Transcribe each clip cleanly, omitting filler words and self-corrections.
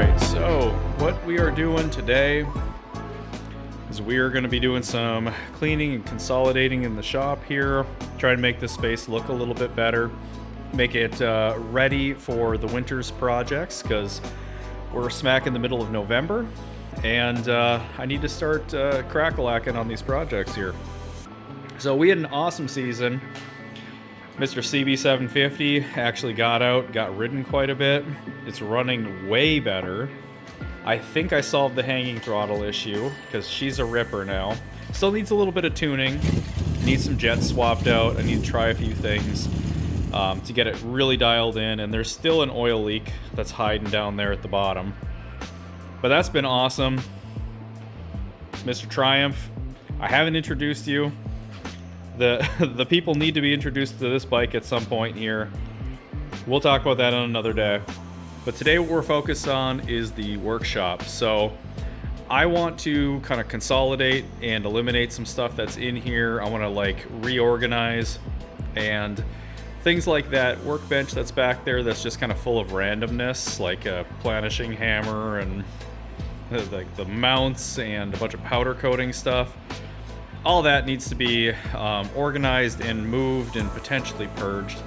Alright, so what we are doing today is we are going to be doing some cleaning and consolidating in the shop here, try to make this space look a little bit better, make it ready for the winter's projects, because we're smack in the middle of November, and I need to start crack-a-lacking on these projects here. So we had an awesome season. Mr. CB750 actually got ridden quite a bit. It's running way better. I think I solved the hanging throttle issue because she's a ripper now. Still needs a little bit of tuning. Needs some jets swapped out. I need to try a few things to get it really dialed in. And there's still an oil leak that's hiding down there at the bottom. But that's been awesome. Mr. Triumph, I haven't introduced you. The people need to be introduced to this bike at some point here. We'll talk about that on another day. But today what we're focused on is the workshop. So I want to kind of consolidate and eliminate some stuff that's in here. I want to like reorganize and things like that workbench that's back there that's just kind of full of randomness, like a planishing hammer and like the mounts and a bunch of powder coating stuff. All that needs to be organized and moved and potentially purged.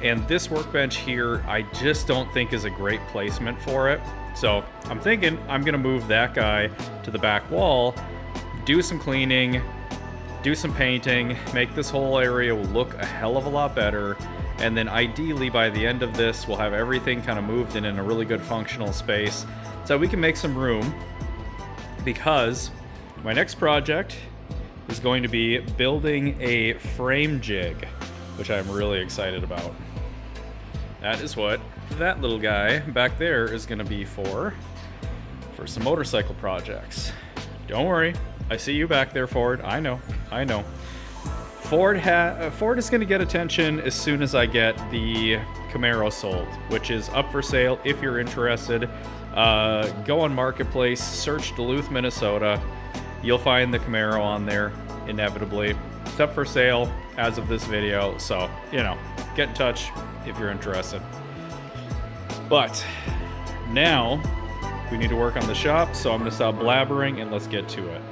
And this workbench here, I just don't think is a great placement for it. So I'm thinking I'm gonna move that guy to the back wall, do some cleaning, do some painting, make this whole area look a hell of a lot better. And then ideally by the end of this, we'll have everything kind of moved in a really good functional space so we can make some room, because my next project is going to be building a frame jig, which I'm really excited about. That is what that little guy back there is going to be for some motorcycle projects. Don't worry, I see you back there, Ford. I know. Ford is going to get attention as soon as I get the Camaro sold, which is up for sale. If you're interested, go on Marketplace, search Duluth, Minnesota. You'll find the Camaro on there, inevitably. It's up for sale as of this video, so, you know, get in touch if you're interested. But now we need to work on the shop, so I'm going to stop blabbering and let's get to it.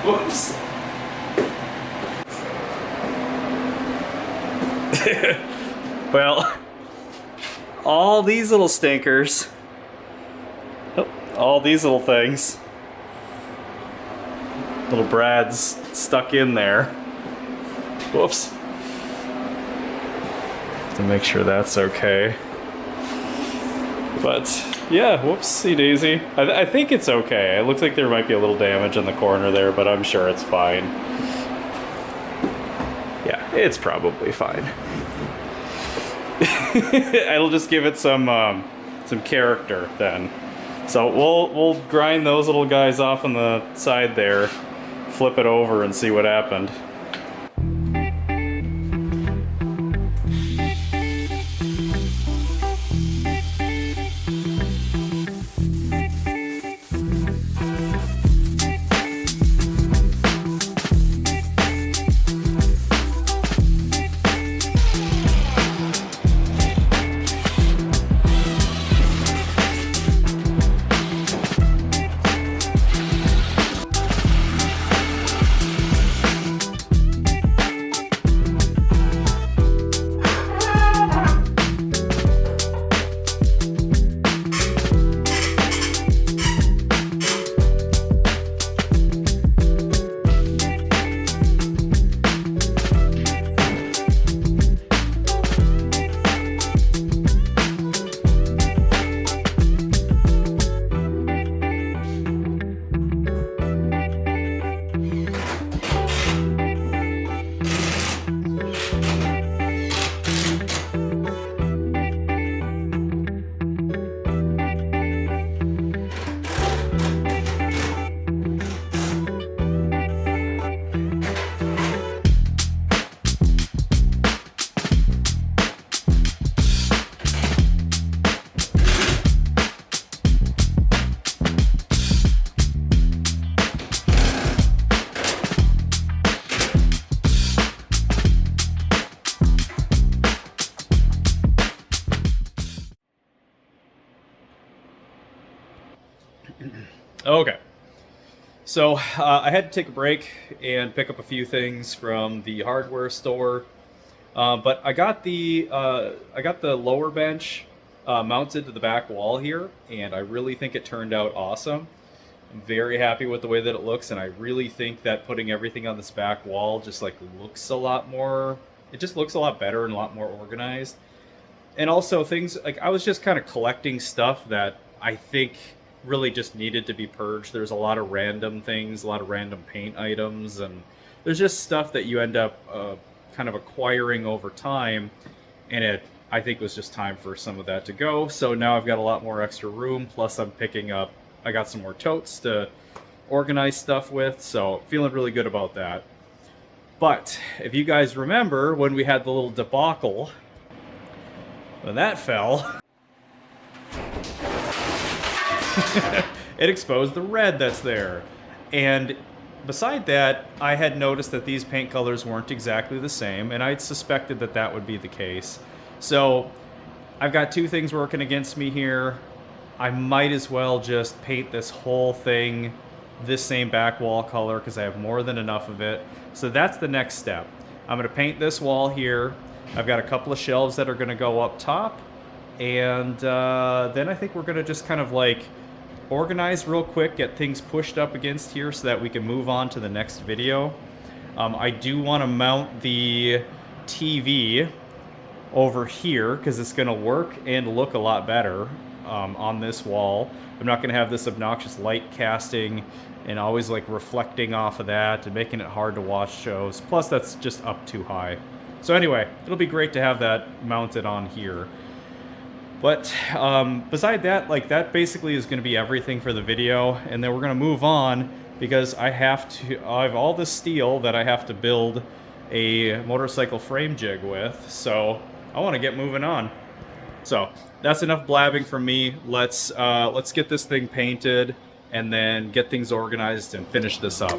Whoops. Well, all these little stinkers, all these little things, little brads stuck in there. Whoops. To make sure that's okay. But yeah, whoopsie daisy. I think it's okay. It looks like there might be a little damage in the corner there, but I'm sure it's fine. Yeah, it's probably fine. I'll just give it some character then. So we'll grind those little guys off on the side there, flip it over and see what happened. Okay, so I had to take a break and pick up a few things from the hardware store, but I got the lower bench mounted to the back wall here, and I really think it turned out awesome. I'm very happy with the way that it looks, and I really think that putting everything on this back wall just like looks a lot more. It just looks a lot better and a lot more organized. And also things like I was just kind of collecting stuff that I think really just needed to be purged. There's a lot of random things, a lot of random paint items, and there's just stuff that you end up kind of acquiring over time, and I think it was just time for some of that to go. So now I've got a lot more extra room, plus I got some more totes to organize stuff with, so feeling really good about that. But if you guys remember when we had the little debacle, when that fell, it exposed the red that's there. And beside that, I had noticed that these paint colors weren't exactly the same, and I'd suspected that that would be the case. So I've got two things working against me here. I might as well just paint this whole thing this same back wall color because I have more than enough of it. So that's the next step. I'm going to paint this wall here. I've got a couple of shelves that are going to go up top, and then I think we're going to just kind of like organize real quick, get things pushed up against here so that we can move on to the next video. I do want to mount the TV over here because it's going to work and look a lot better on this wall. I'm not going to have this obnoxious light casting and always like reflecting off of that and making it hard to watch shows. Plus that's just up too high. So anyway, it'll be great to have that mounted on here. But beside that, like that basically is going to be everything for the video, and then we're going to move on because I have all this steel that I have to build a motorcycle frame jig with, so I want to get moving on. So that's enough blabbing from me. Let's get this thing painted and then get things organized and finish this up.